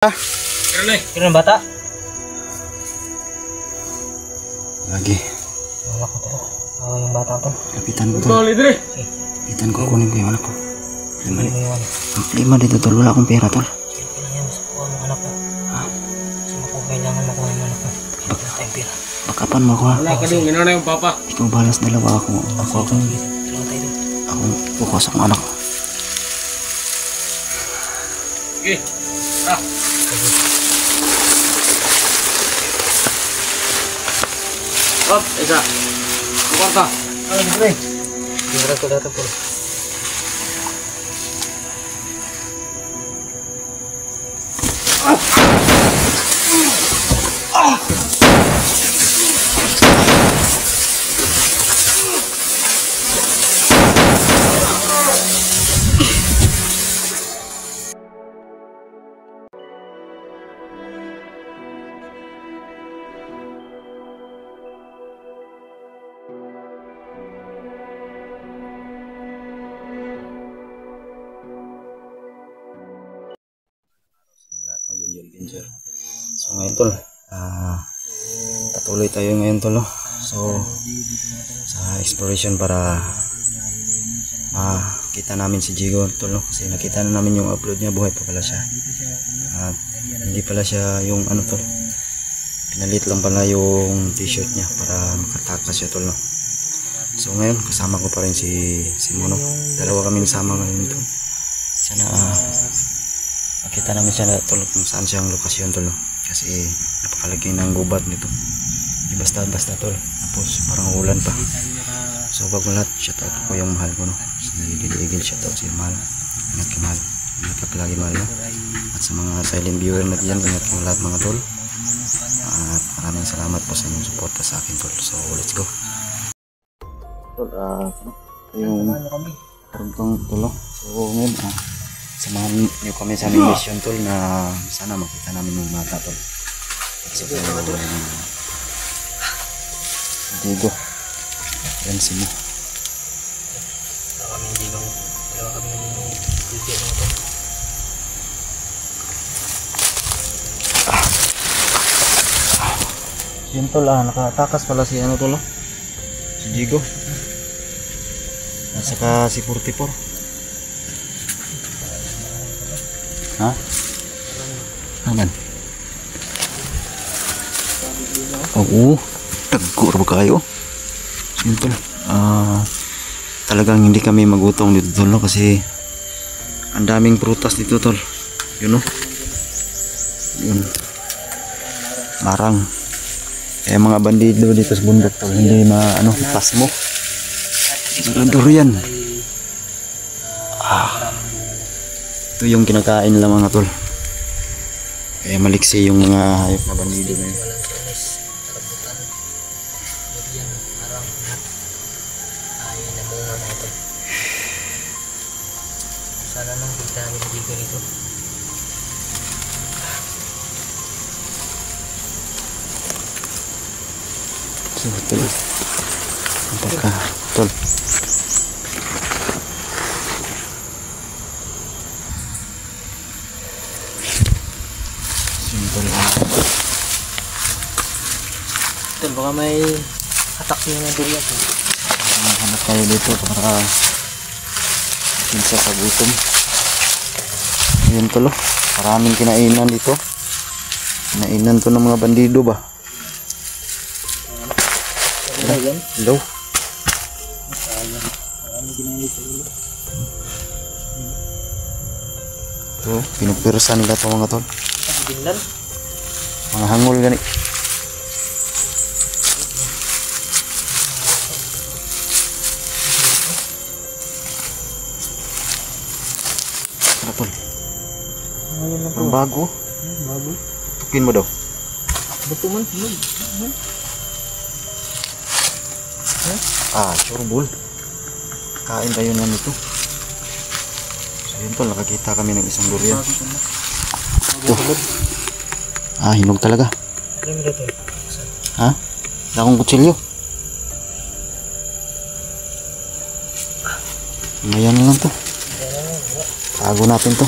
Kira ng bata? Lagi. Wala ko to. Yung bata to. Kapitan ko to. Kapitan ko, kunin ko yung anak ko. Lima dito tol. Wala akong pera tol. Kailangan sa kuha ng anak ko. Ha? Sama ko kailangan makuha ng anak ko. Wala tayong pera. Bakapan mo ako ha. Wala ka doon. Ginawa na yung papa. Ikaw balas dalawa ako. Akong bukas akong anak ko. Sige. Ah. Hop, isa. Kwarta. Ano dito eh? Tingnan ko dito po. So ngayon tol, patuloy tayo ngayon tol. So sa exploration para makita namin si Jigo tol, kasi nakita na namin yung upload niya, buhay pa pala siya. At hindi pala siya yung ano tol, pinalit lang pala yung t-shirt niya para makatakas siya tol. So ngayon kasama ko pa rin si Mono, dalawa kami sama ngayon tol. Sana makita namin siya tol kung saan siyang lokasyon tol, kasi napakalagay ng gubat nito, di basta tol, tapos parang ulan pa. So bago lahat, shout out ko yung mahal ko nagdidigil, shout out si mahal, ingat ka mahal, ingat ka palagi mahal no? At sa mga silent viewer na dyan, ingat ko lahat mga tol, at maraming salamat po sa inyong suporta sa akin tol. So let's go tol. Yung karugtong tol. So ngayon samahan nyo kami sa aming mission tol, na sana makita namin yung mata tol. So Diego, yan si Mo. Dalawa kami kultiyan mo to. Yun tol, nakatakas pala si ano tol, si Diego. At saka si 44. Ha? Aman. Oo, tagko ba kayo? Yun tol, talagang hindi kami magutong dito tol, no? Kasi ang daming prutas dito tol. Yun no? Yun, marang. Kaya mga bandido dito sa bundok tol, hindi pas mo. Durian. Ito yung kinakain nila mga tol. Kaya maliksi yung mga hayop na bandido na yun. Walang tulis, karabutan, durian, arang, lahat. Ay, namunga na ito. Sana nang kita namin dito nito. So tol, apakah tol? Tol, baka may atak niya ng durian. Hanap tayo dito para kinsa sa gutom. Ayun tol, maraming kinainan dito. Kinainan to ng mga bandido ba? Hello? Ito, pinupirsa nila ito mga tol. Mga hangul gani. Ano tol? Ang bago? Bago. Tukin mo daw. Bato man. Sureball. Kain tayo na nito. So yun tol, nakakita kami ng isang durian. Ito. Hinog talaga. Ha? Wala akong kutsilyo. Ngayon lang to. Tago natin to.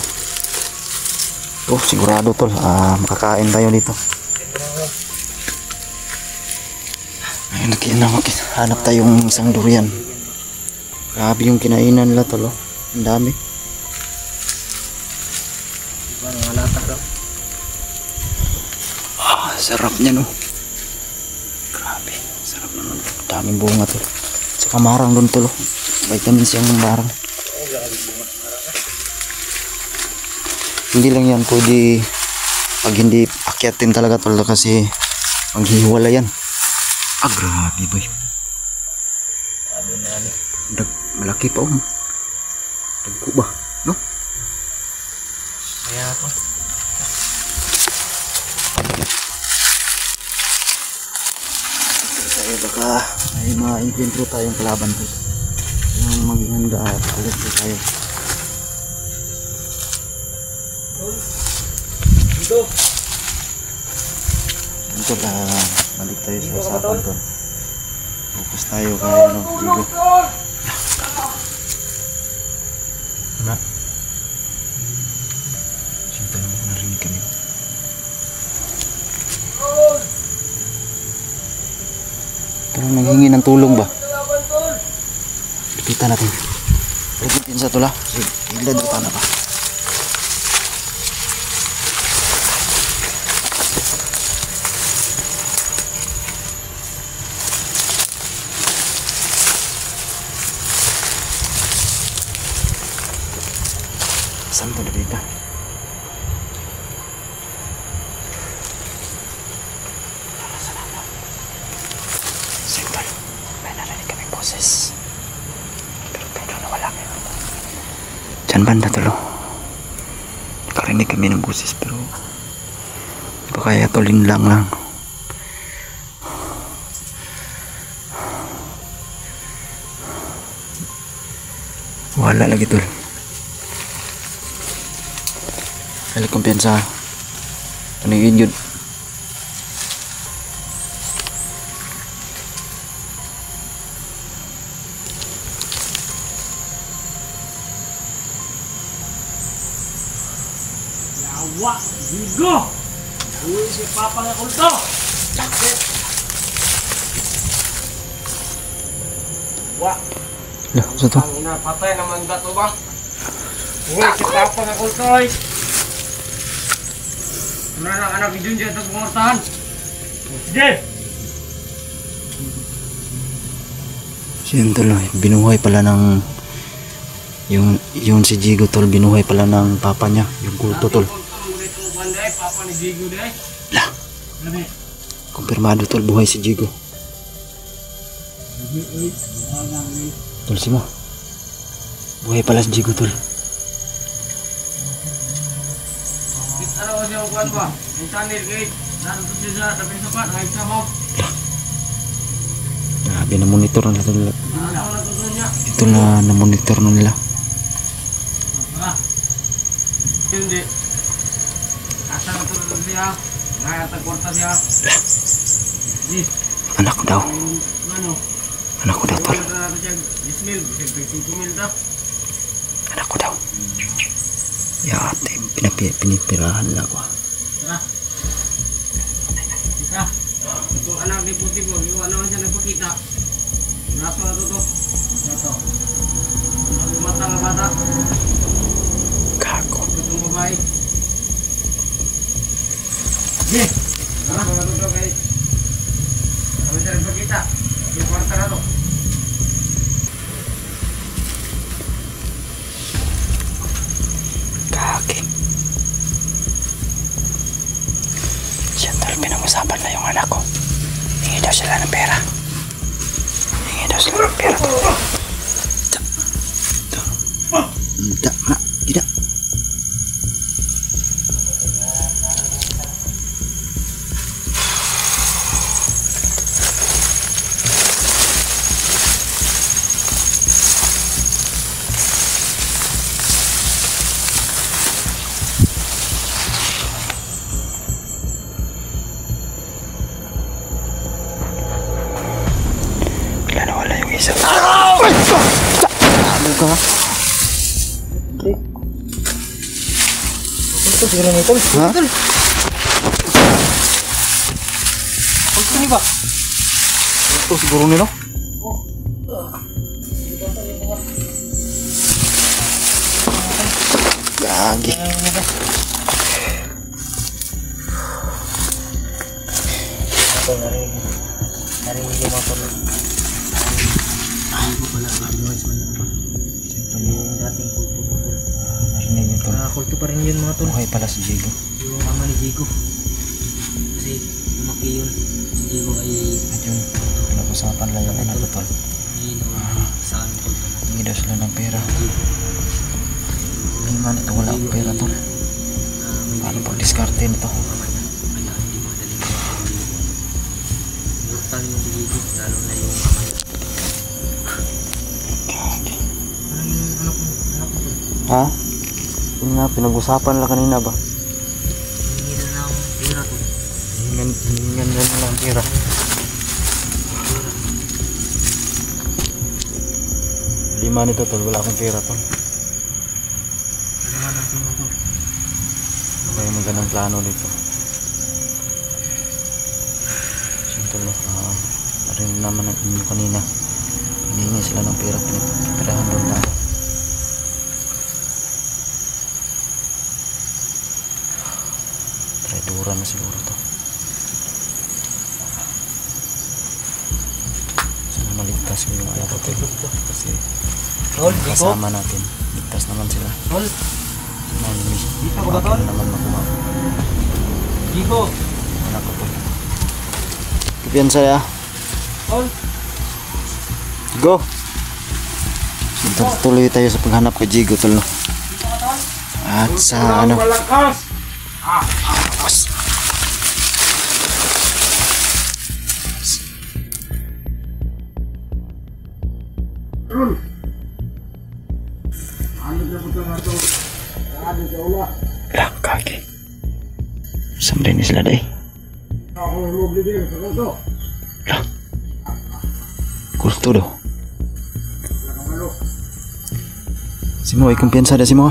Oh, sigurado tol, makakain tayo dito. Ayun, hanap tayong isang durian. Grabe yung kinainan nila tol, oh. Ang dami. Sarap niya no. Grabe, sarap naman. Daming bunga tol. Saka marang doon tol, oh. Vitamin C ang marang. Hindi lang yan pwede pag hindi akyatin talaga tol, kasi maghihiwala yan. Grabe boy. Malaki pa oh. Dagko ba? No? Kaya ako. Tayo baka may ma-encounter tayong kalaban tol. Yung maging handa at alis tayo. Ito balik tayo sa usapan tol. Focus tayo kay Digo. Ano? Sinta mo narinig kami. Parang naghingi ng tulong ba? Kita natin. Pagkitin sa tula. Ilad kita na ba? Saan ito na dito? Simple. May narinig kaming boses. Pero nawala kayo. Diyan banda tulo. Nakarinig kami ng boses pero baka kaya tulin lang. Wala lagi tol. Kali kumpiyansa. Ano yun? Yawa! Digo! Uy, si Papa nga kulto! Wa! Lah, sa to? Ang ina, patay naman ba to ba? Uy, si Papa nga kulto ay! Ano na anak idun dyan ito pumortahan? Sige! Siyan tol, binuhay pala ng yung si Digo tol, binuhay pala ng papa niya, yung kulto tol. Papa ni Digo day. Lah, kumpirmado tol, buhay si Digo. Tol si mo, buhay pala si Digo tol. Ano ko siya kukuhan ba? Yung channel kay naroon siya sa tabi sapat, nakikita mo. Grabe na monitor na tol. Ano ang natutunan niya? Ito na monitor na nila. Hindi. Asa natulog siya. Nakatagporta siya. Anak ko daw. Ano? Anak ko daw tol. Ismail, bisig 5 ta. Anak ko daw. Yate, pinipirahan lang ako. Tara. Kita. Itong anak ni Puti mo, iwan naman siya nagpakita. Naso na to. Ito. Mata nga bata. Gago. Itong babae. Sige. Tara, mga to kay. Naman siya nagpakita. Yung kwarta na to. Kaki. Siyempre, pinag-usapan na yung anak ko. Hingi daw sila ng pera. Hingi daw sila ng pera. Tidak, nak. Tidak. Bigla nawala yung isa. Ano ka? siguro ni tol. Ha? Tol. Kulto ni ba? Ito siguro nila. Gagi. Tol, narinig yung mga tol. Ay, ko pala guys, wala pa. Siyempre yung dating kulto mo tol. Narinig nyo tol. Kulto pa rin yun mga tol. Buhay pala si Jigo. Yung ama ni Jigo. Kasi lumaki yun. Si Jigo ay At yun, pinag-usapan lang yung anak ko tol. inuwi sa aming kulto mo. Hindi daw sila ng pera. Jigo. Liman ito wala akong pera tol. Paano pag diskarte nito? Kaya hindi madaling Inuktang yung si Jigo. Lalo na yung ama niya. Anong yung anak mo tol? Ha? Yun nga, pinag-usapan lang kanina ba? Hindi na ng pera tol. Hiningan na nila ang pera. Lima nito tol, wala akong pera tol. Ano nga natin mo tol? Kaya magandang plano dito. Siyempre tol, rin naman ang inyo kanina. Hinihingi sila ng pera, pinipirahan doon na. Traidura na siguro to. Sana maligtas ko yung anak ko tol. Kasi Tol, Jigo? kasama natin. Ligtas naman sila. Tol, Dito ko ba, tol? naman makuha. Jigo! Anak ko tol. Kapiyan saya. Tol! Go! So, tuloy tayo sa paghanap kay Jigo tol. No? At sa ano? Lah, kaki. Sampai ni sila day. Lah. Kulto do. Si mo, kumpiyansa da si mo.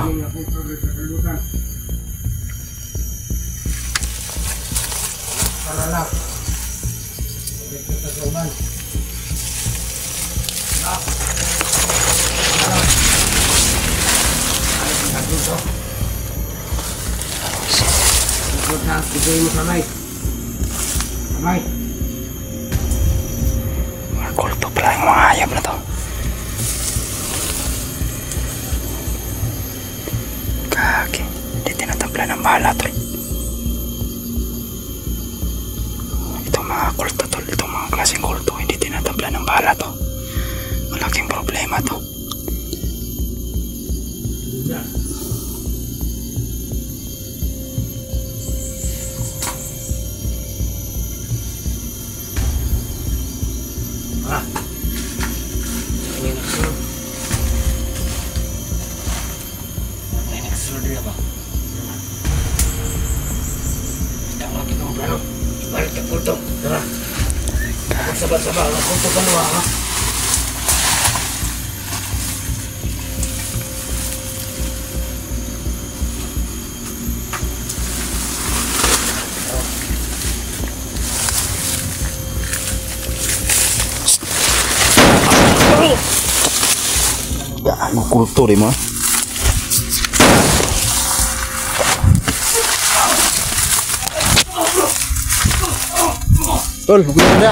Mga kulto pala yung mga hayop na to. Kaki, hindi tinatapla ng bala tol. Itong mga kulto tol, itong mga klaseng kulto, hindi tinatapla ng bala to. Malaking problema to. Ya, ano kulto rin mo? Tol, huwag mo na.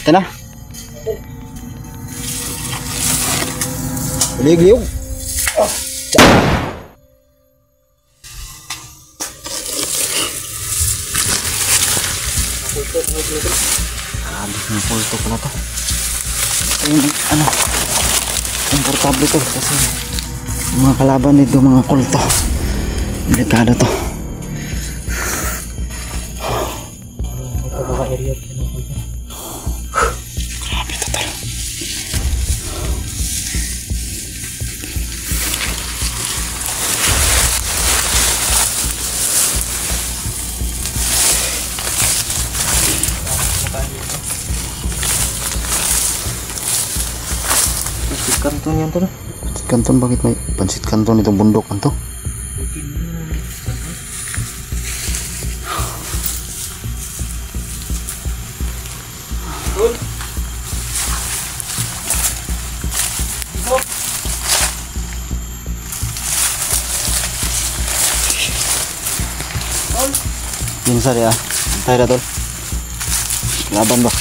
Ito na. Ligliw. Habis ng kulto pala to. Yung ano, komportable to kasi yung mga kalaban nito mga kulto. Delikado to. Grabe to tol. Kanto niyan tol. Canton, bakit may Pansit Canton itong bundok kanto? Pinsa ya, tayo na tol. Laban ba?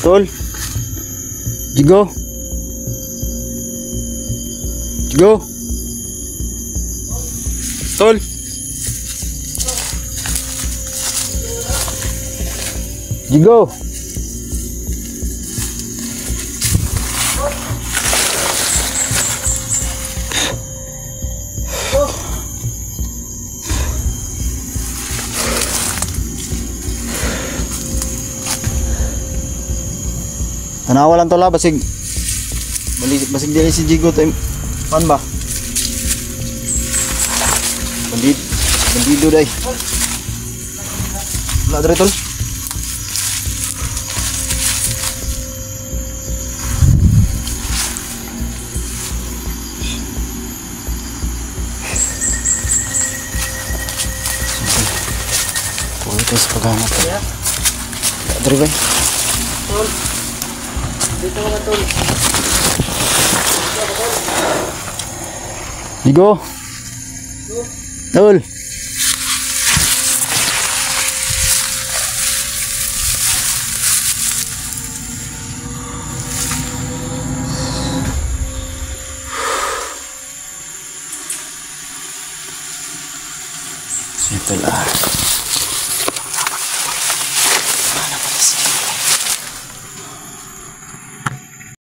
Tol, Jigo, Jigo, Tol. Jigo. Tanawa lang to la, basig dili si Jigo to pan ba? Bandido day. Wala dre tol. Ito sa paghanap. Dre ba? Tol. Dito ka tol. Jigo. Tol. Ito lah.